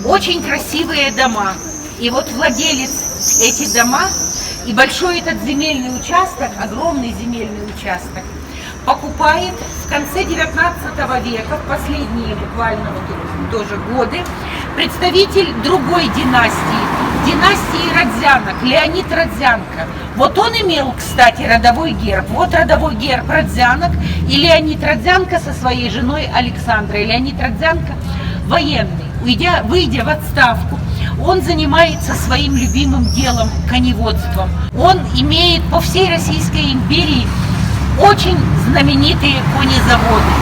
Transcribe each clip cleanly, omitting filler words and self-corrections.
очень красивые дома. И вот владелец этих дома и большой этот земельный участок, огромный земельный участок, покупает в конце 19 века, в последние буквально вот тоже годы, представитель другой династии, династии Родзянок, Леонид Родзянко. Вот он имел, кстати, родовой герб. Вот родовой герб Родзянок и Леонид Родзянко со своей женой Александрой. Леонид Родзянко военный, выйдя в отставку, он занимается своим любимым делом – коневодством. Он имеет по всей Российской империи очень знаменитые конезаводы.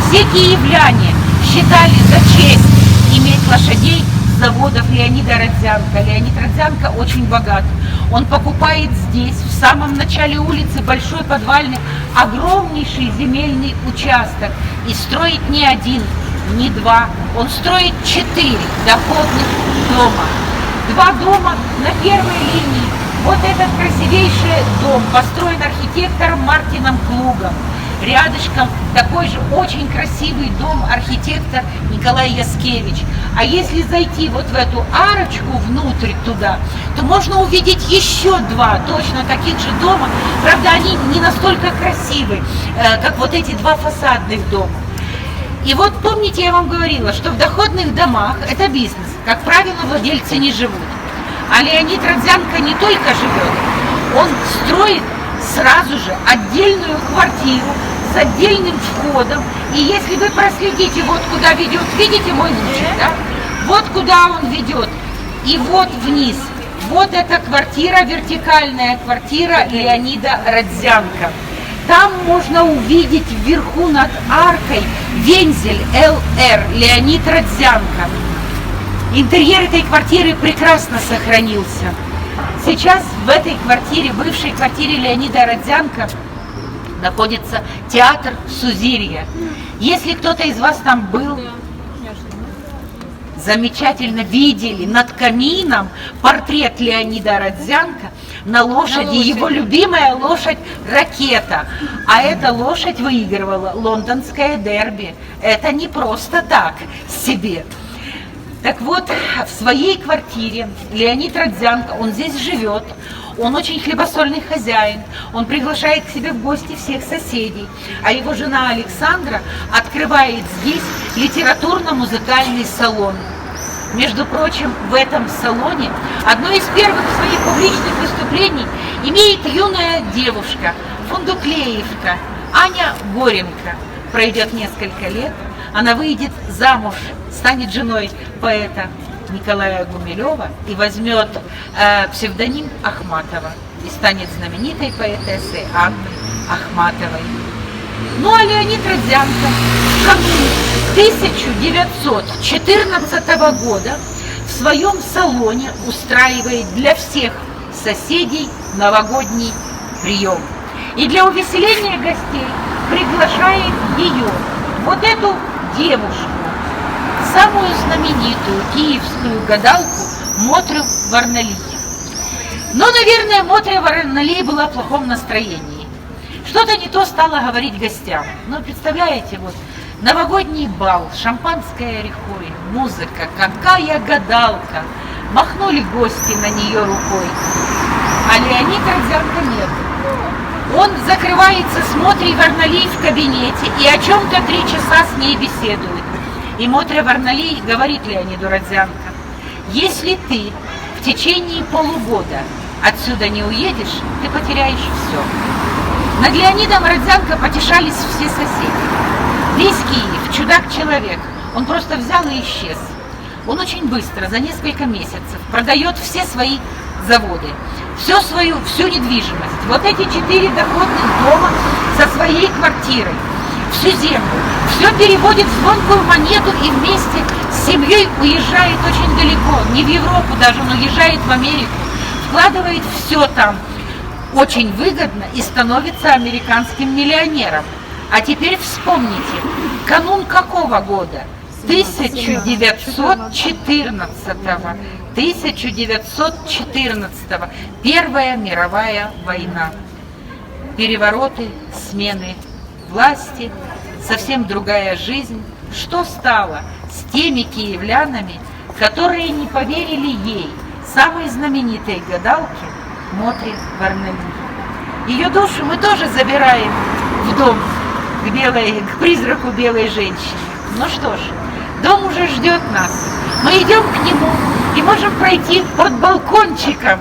Все киевляне считали за честь иметь лошадей с заводов Леонида Родзянко. Леонид Родзянко очень богат. Он покупает здесь, в самом начале улицы, большой подвальный, огромнейший земельный участок. И строит не один, не два. Он строит 4 доходных дома. 2 дома на первой линии. Вот этот красивейший дом построен архитектором Мартином Клугом. Рядышком такой же очень красивый дом архитектор Николай Яскевич. А если зайти вот в эту арочку внутрь туда, то можно увидеть еще 2 точно таких же дома. Правда, они не настолько красивы, как вот эти 2 фасадных дома. И вот помните, я вам говорила, что в доходных домах это бизнес. Как правило, владельцы не живут. А Леонид Родзянко не только живет, он строит сразу же отдельную квартиру с отдельным входом. И если вы проследите, вот куда ведет, видите мой лучик, да? Вот куда он ведет. И вот вниз. Вот эта квартира, вертикальная квартира Леонида Родзянко. Там можно увидеть вверху над аркой вензель ЛР Леонид Родзянко. Интерьер этой квартиры прекрасно сохранился. Сейчас в этой квартире, бывшей квартире Леонида Родзянко, находится театр Сузирья. Если кто-то из вас там был, замечательно видели над камином портрет Леонида Родзянко на лошади, его любимая лошадь Ракета. А эта лошадь выигрывала лондонское дерби. Это не просто так себе. Так вот, в своей квартире Леонид Родзянко, он здесь живет, он очень хлебосольный хозяин, он приглашает к себе в гости всех соседей, а его жена Александра открывает здесь литературно-музыкальный салон. Между прочим, в этом салоне одно из первых своих публичных выступлений имеет юная девушка, фундуклеевка Аня Горенко. Пройдет несколько лет, она выйдет замуж, станет женой поэта Николая Гумилева и возьмет псевдоним Ахматова и станет знаменитой поэтессой Анной Ахматовой. Ну а Леонид Родзянко в конце 1914 года в своем салоне устраивает для всех соседей новогодний прием. И для увеселения гостей приглашает ее, вот эту девушку, самую знаменитую киевскую гадалку Мотрю Варналий. Но, наверное, Мотря Варналий была в плохом настроении. Что-то не то стала говорить гостям. Ну, представляете, вот новогодний бал, шампанское рекой, музыка, какая гадалка. Махнули гости на нее рукой. А Леонид Родзянко нет. Он закрывается с Мотрей Варналий в кабинете и о чем-то 3 часа с ней беседует. И Мотря Варналий говорит Леониду Родзянко: если ты в течение полугода отсюда не уедешь, ты потеряешь все. Над Леонидом Родзянко потешались все соседи. Весь Киев, чудак-человек, он просто взял и исчез. Он очень быстро, за несколько месяцев, продает все свои заводы, всю недвижимость. Вот эти 4 доходных дома со своей квартирой, всю землю, все переводит в звонкую монету и вместе с семьей уезжает очень далеко, не в Европу даже, он уезжает в Америку, вкладывает все там очень выгодно и становится американским миллионером. А теперь вспомните, канун какого года? 1914-го. Первая мировая война. Перевороты, смены власти, совсем другая жизнь. Что стало с теми киевлянами, которые не поверили ей, самой знаменитой гадалке Мотре Варнами. Ее душу мы тоже забираем в дом к призраку белой женщины. Ну что ж, дом уже ждет нас. Мы идем к нему и можем пройти под балкончиком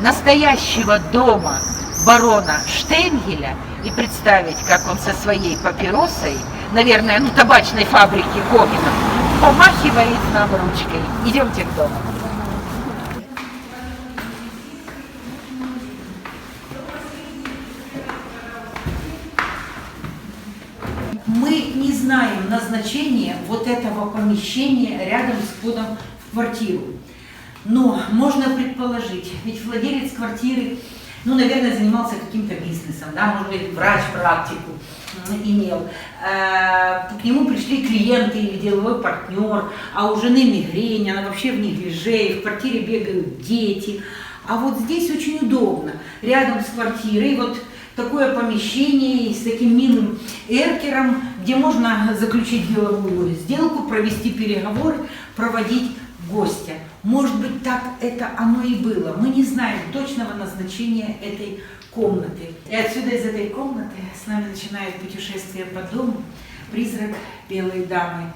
настоящего дома барона Штейнгеля и представить, как он со своей папиросой, наверное, табачной фабрики Когинов, помахивает нам ручкой. Идемте к дому. Мы не знаем назначения вот этого помещения рядом с входом в квартиру. Но можно предположить, ведь владелец квартиры, наверное, занимался каким-то бизнесом, да, может быть, врач практику имел. К нему пришли клиенты или деловой партнер, а у жены мигрень, она вообще в неглиже, в квартире бегают дети. А вот здесь очень удобно, рядом с квартирой, вот такое помещение с таким милым эркером, где можно заключить деловую сделку, провести переговоры, проводить гостя. Может быть, так это оно и было. Мы не знаем точного назначения этой комнаты. И отсюда, из этой комнаты, с нами начинает путешествие по дому призрак белой дамы.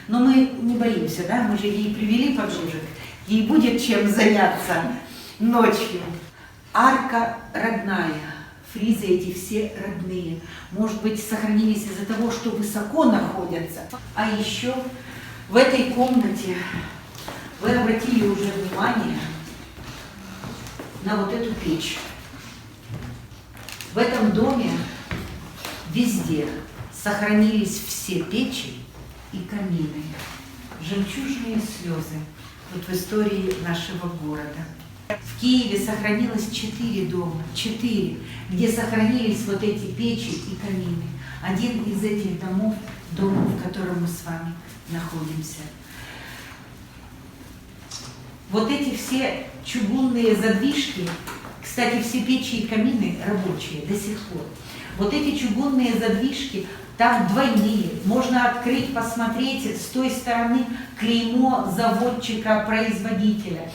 Но мы не боимся, да? Мы же ей привели подружек. Ей будет чем заняться ночью. Арка родная. Фризы эти все родные. Может быть, сохранились из-за того, что высоко находятся. А еще в этой комнате вы обратили уже внимание на вот эту печь. В этом доме везде сохранились все печи и камины. Жемчужные слезы вот в истории нашего города. В Киеве сохранилось 4 дома, 4, где сохранились вот эти печи и камины. Один из этих домов – дом, в котором мы с вами находимся. Вот эти все чугунные задвижки, кстати, все печи и камины рабочие до сих пор. Вот эти чугунные задвижки, там двойные, можно открыть, посмотреть с той стороны клеймо заводчика-производителя.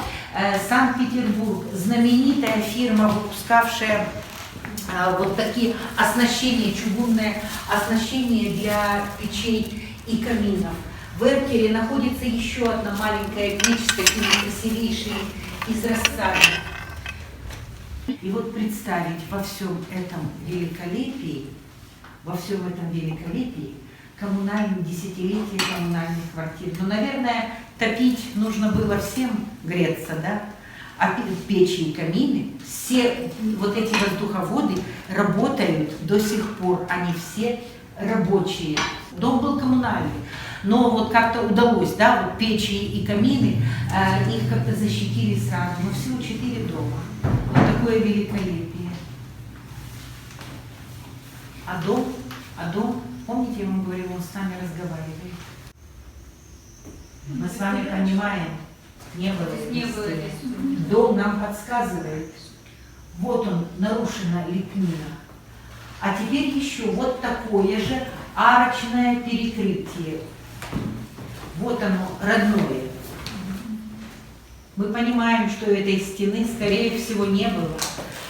Санкт-Петербург, знаменитая фирма, выпускавшая вот такие оснащения, чугунное оснащение для печей и каминов. В эркере находится еще одна маленькая печь с такими красивейшими изразцами. И вот представить во всем этом великолепии, коммунальные десятилетия коммунальных квартир. Но, наверное, топить нужно было всем греться, да? А печи и камины, все вот эти воздуховоды работают до сих пор, они все рабочие. Дом был коммунальный, но вот как-то удалось, да, вот печи и камины, их как-то защитили сразу. Но всего 4 дома. Вот такое великолепие. А дом, помните, я вам говорила, он с нами разговаривает. Мы с вами понимаем, не было. Дом нам подсказывает, вот он, нарушена лепнина. А теперь еще вот такое же арочное перекрытие. Вот оно, родное. Мы понимаем, что этой стены, скорее всего, не было.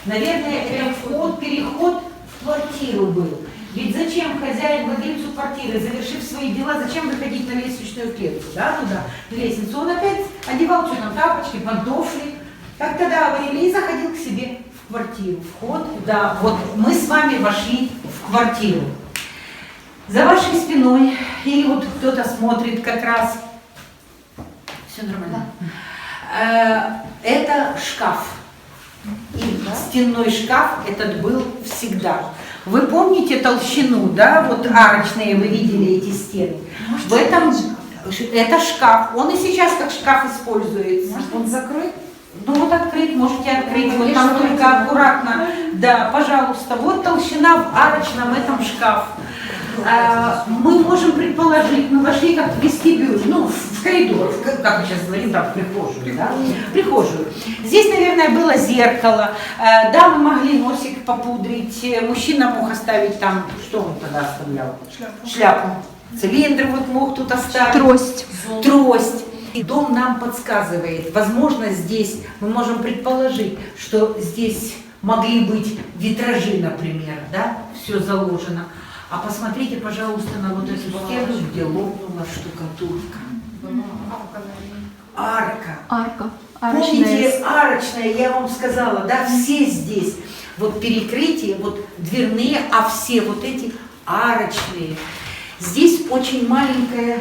Наверное, это вход-переход в квартиру был. Ведь зачем хозяин, владельцу квартиры, завершив свои дела, зачем выходить на лестничную клетку, да, туда, в лестницу? Он опять одевал что там, тапочки, пантофли, как тогда говорили, и заходил к себе в квартиру. Вход, да, вот мы с вами вошли в квартиру. За вашей спиной, или вот кто-то смотрит как раз, все нормально, это шкаф. И стенной шкаф этот был всегда. Вы помните толщину, да, вот арочные, вы видели эти стены. В этом, это шкаф, он и сейчас как шкаф используется. Может, он закрыт? Ну вот открыть, можете открыть, вот там только аккуратно. Да, пожалуйста, вот толщина в арочном этом шкаф. Мы можем предположить, мы вошли как в вестибюль, ну, в коридор, как мы сейчас говорим, там, в прихожую, да? Прихожую. Здесь, наверное, было зеркало, дамы могли носик попудрить, мужчина мог оставить там, что он тогда оставлял? Шляпу. Цилиндр вот мог тут оставить. Трость. Трость. И дом нам подсказывает, возможно, здесь мы можем предположить, что здесь могли быть витражи, например, да, все заложено. А посмотрите, пожалуйста, на вот эту стену, где лопнула штукатурка. Арка. Арка. Помните, арочная, я вам сказала, да, все здесь, вот перекрытия, вот дверные, а все вот эти арочные. Здесь очень маленькая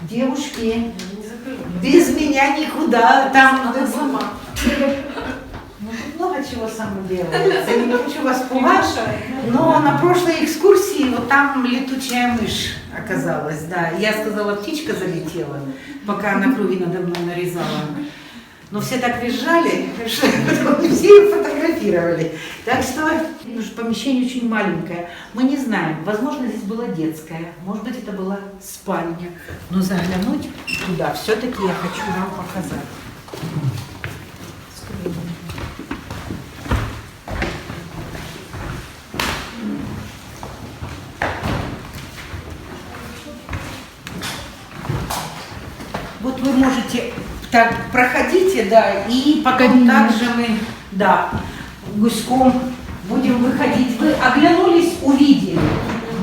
девушки, без меня никуда, там сама. Много чего сама делается, я не хочу вас пугать, но на прошлой экскурсии вот там летучая мышь оказалась, да. Я сказала, птичка залетела, пока она круги надо мной нарезала. Но все так визжали, что все их фотографировали. Так что помещение очень маленькое. Мы не знаем, возможно, здесь была детская, может быть, это была спальня. Но заглянуть туда все-таки я хочу вам показать. Вот вы можете так проходите, да, и потом также мы, да, гуськом будем выходить. Вы оглянулись, увидели.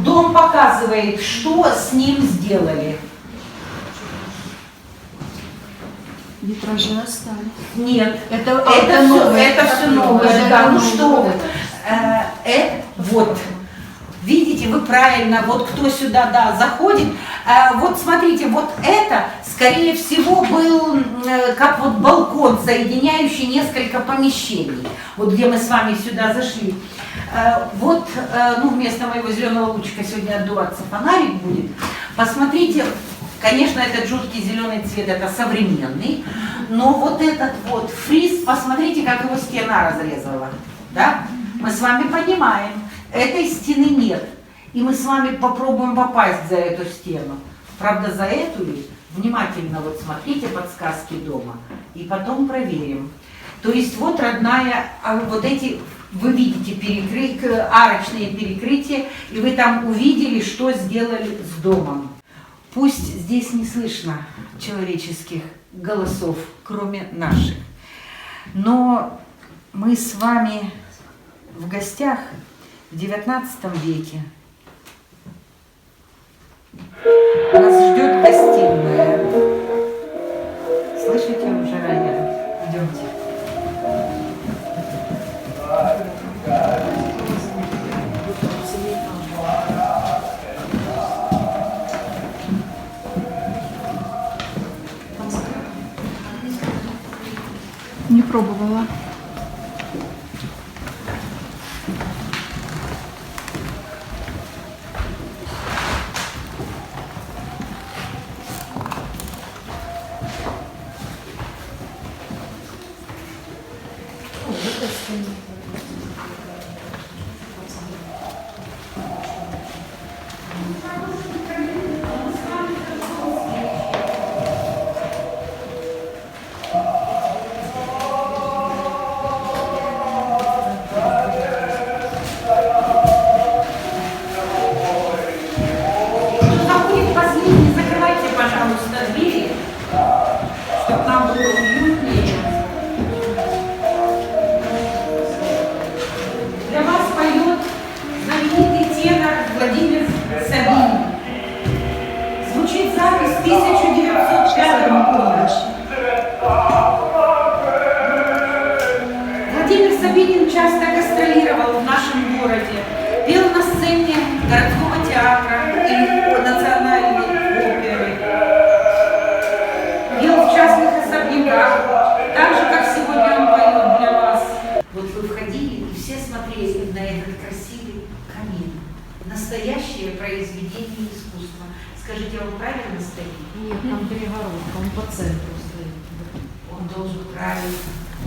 Дом показывает, что с ним сделали. Витражи остались. Нет, Это все новое, да, ну что вы. Вот. Видите, вы правильно, вот кто сюда, да, заходит, вот смотрите, вот это, скорее всего, был как вот балкон, соединяющий несколько помещений, вот где мы с вами сюда зашли. Вот, ну, вместо моего зеленого лучика сегодня отдуваться фонарик будет. Посмотрите, конечно, этот жуткий зеленый цвет, это современный, но вот этот вот фриз, посмотрите, как его стена разрезала, да? Мы с вами понимаем. Этой стены нет. И мы с вами попробуем попасть за эту стену. Правда, за эту ли? Внимательно вот смотрите подсказки дома. И потом проверим. То есть вот родная, вот эти, вы видите арочные перекрытия, и вы там увидели, что сделали с домом. Пусть здесь не слышно человеческих голосов, кроме наших. Но мы с вами в гостях в XIX веке. Нас ждет гостиная. Слышите уже рояль? Идемте. Не пробовала. Владимир Сабинин часто гастролировал в нашем городе, пел на сцене городского театра и национальной оперы, пел в частных особняках, так же, как сегодня он поет для вас. Вот вы входили и все смотрели на этот красивый камин. Настоящее произведение искусства. Скажите, он правильно стоит? Нет, там перегородка, он по центру стоит. Он должен правильно.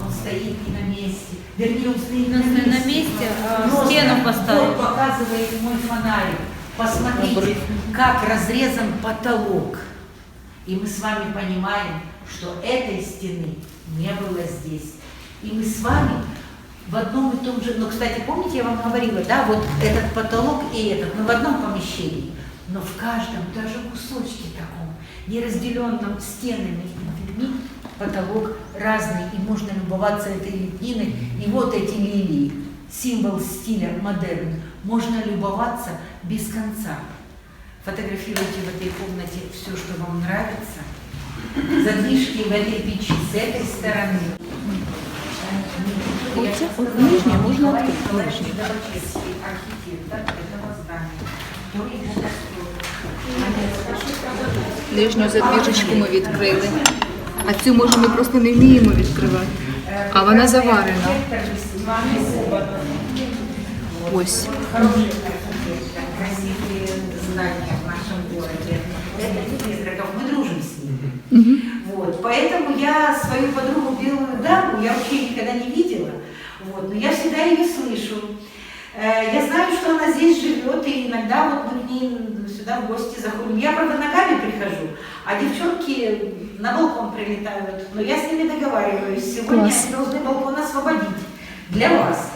Он стоит не на месте. Вернее, он стоит на месте. Стену поставить. Вот показывает мой фонарик. Посмотрите, как разрезан потолок. И мы с вами понимаем, что этой стены не было здесь. И мы с вами в одном и том же... Ну, кстати, помните, я вам говорила, да, вот этот потолок и этот, мы в одном помещении. Но в каждом даже кусочке таком не разделен там стенами и дверьми, потолок разный, и можно любоваться этой лепниной. И вот эти лилии, символ стиля модерн, можно любоваться без конца. Фотографируйте в этой комнате все, что вам нравится. Задвижки в этой печи с этой стороны. Нижнее можно открыть. Архитектор этого здания. Нижню задвіжечку ми відкрили, а цю може ми просто не вміємо відкривати, а вона заварена. Ось. Красивые здания в нашем городе. Это призраков, мы дружим с ними. Вот, поэтому я свою подругу Белую Даму, я вообще никогда не видела, вот, но я всегда ее слышу. Я знаю, что она здесь живет, и иногда вот мы к ней сюда в гости заходим. Я, правда, ногами прихожу, а девчонки на балкон прилетают. Но я с ними договариваюсь. Сегодня они должны балкон освободить для вас.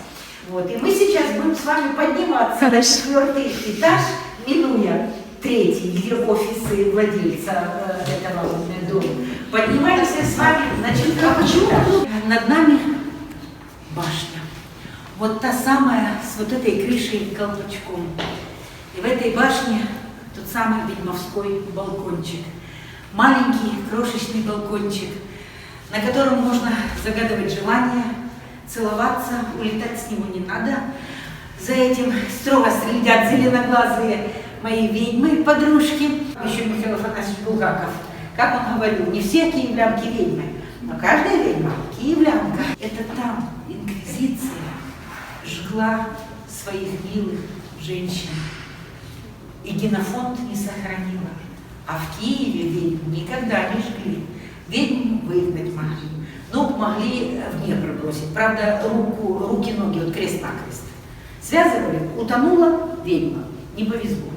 Вот. И мы сейчас будем с вами подниматься на 4-й этаж, минуя 3-й, где офисы владельца этого дома. Поднимаемся с вами на 4-й этаж. Над нами башня. Вот та самая, с вот этой крышей и колпачком. И в этой башне тот самый ведьмовской балкончик. Маленький, крошечный балкончик, на котором можно загадывать желания, целоваться, улетать с него не надо. За этим строго следят зеленоглазые мои ведьмы, подружки. Еще Михаил Афанасьевич Булгаков. Как он говорил, не все киевлянки ведьмы, но каждая ведьма киевлянка. Это там инквизиция жгла своих милых женщин. И генофонд не сохранила. А в Киеве ведьм никогда не жгли. Ведьм выгнать могли. Ну, могли в Днепр бросить. Правда, руки-ноги, вот крест-накрест. Связывали, утонула ведьма. Не повезло.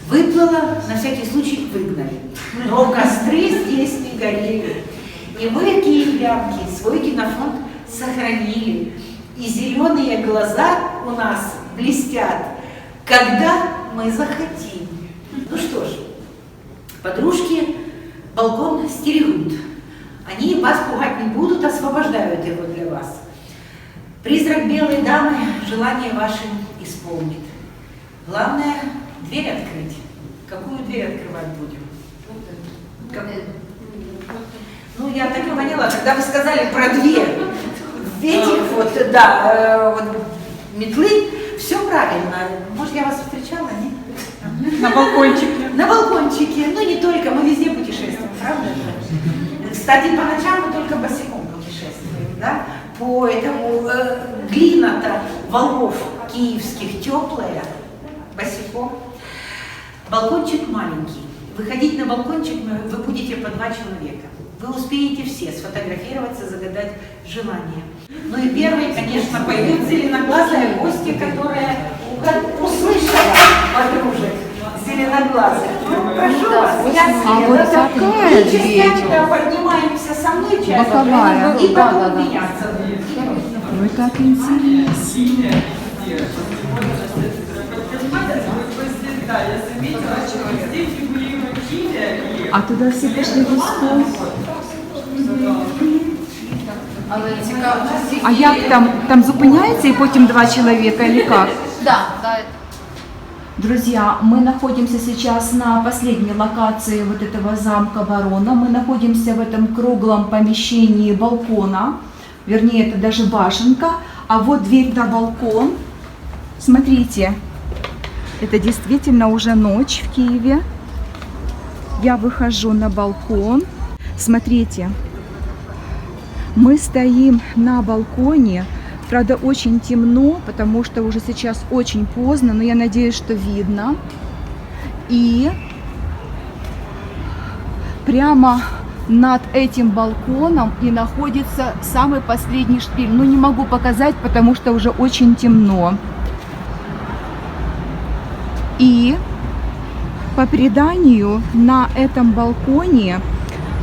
Выплыла, на всякий случай выгнали. Но костры здесь не горели. И мы, киевлянки, свой генофонд сохранили. И зеленые глаза у нас блестят, когда мы захотим. Ну что ж, подружки балкон стерегут. Они вас пугать не будут, освобождают его для вас. Призрак Белой Дамы желание ваше исполнит. Главное, дверь открыть. Какую дверь открывать будем? Какую? Ну, я так и поняла, когда вы сказали про дверь, этих вот, да, вот, метлы, все правильно. Может, я вас встречала, нет? На балкончике. На балкончике. Ну, не только, мы везде путешествуем, правда? Кстати, по ночам мы только босиком путешествуем, да? Поэтому глина-то волков киевских теплая, босиком. Балкончик маленький. Выходить на балкончик вы будете по 2 человека. Вы успеете все сфотографироваться, загадать желание. Ну и первой, конечно, пойдет зеленоглазая гостья, которая услышала подружек зеленоглазых. Ну, прошу вас, я А вот такая дверь. поднимаемся со мной часть, Боковая. и потом меняться. Ой, как интересно. А туда все пошли в узком. А як там зупиняється и потом 2 человека или как? Да. Друзья, мы находимся сейчас на последней локации вот этого замка барона. Мы находимся в этом круглом помещении балкона, вернее, это даже башенка. А вот дверь на балкон. Смотрите, это действительно уже ночь в Киеве. Я выхожу на балкон. Смотрите, мы стоим на балконе. Правда, очень темно, потому что уже сейчас очень поздно, но я надеюсь, что видно. И прямо над этим балконом и находится самый последний шпиль. Ну, не могу показать, потому что уже очень темно. И по преданию на этом балконе,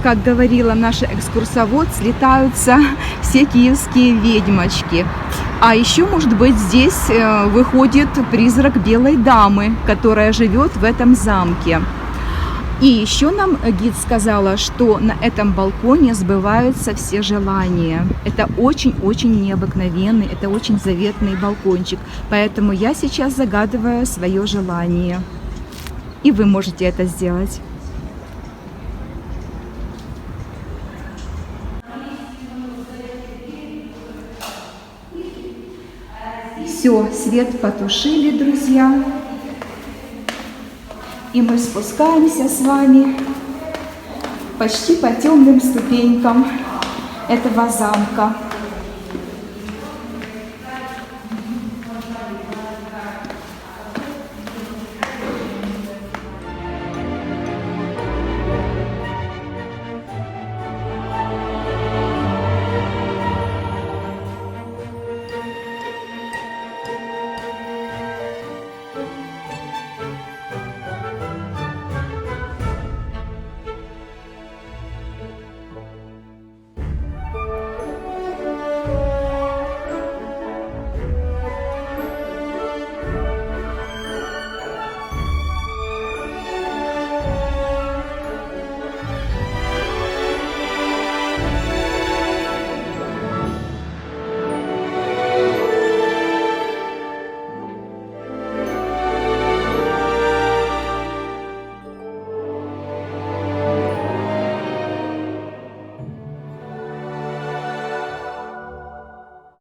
как говорила наша экскурсовод, слетаются все киевские ведьмочки. А еще, может быть, здесь выходит призрак Белой Дамы, которая живет в этом замке. И еще нам гид сказала, что на этом балконе сбываются все желания. Это очень-очень необыкновенный, это очень заветный балкончик. Поэтому я сейчас загадываю свое желание. И вы можете это сделать. Все, свет потушили, друзья. И мы спускаемся с вами почти по темным ступенькам этого замка.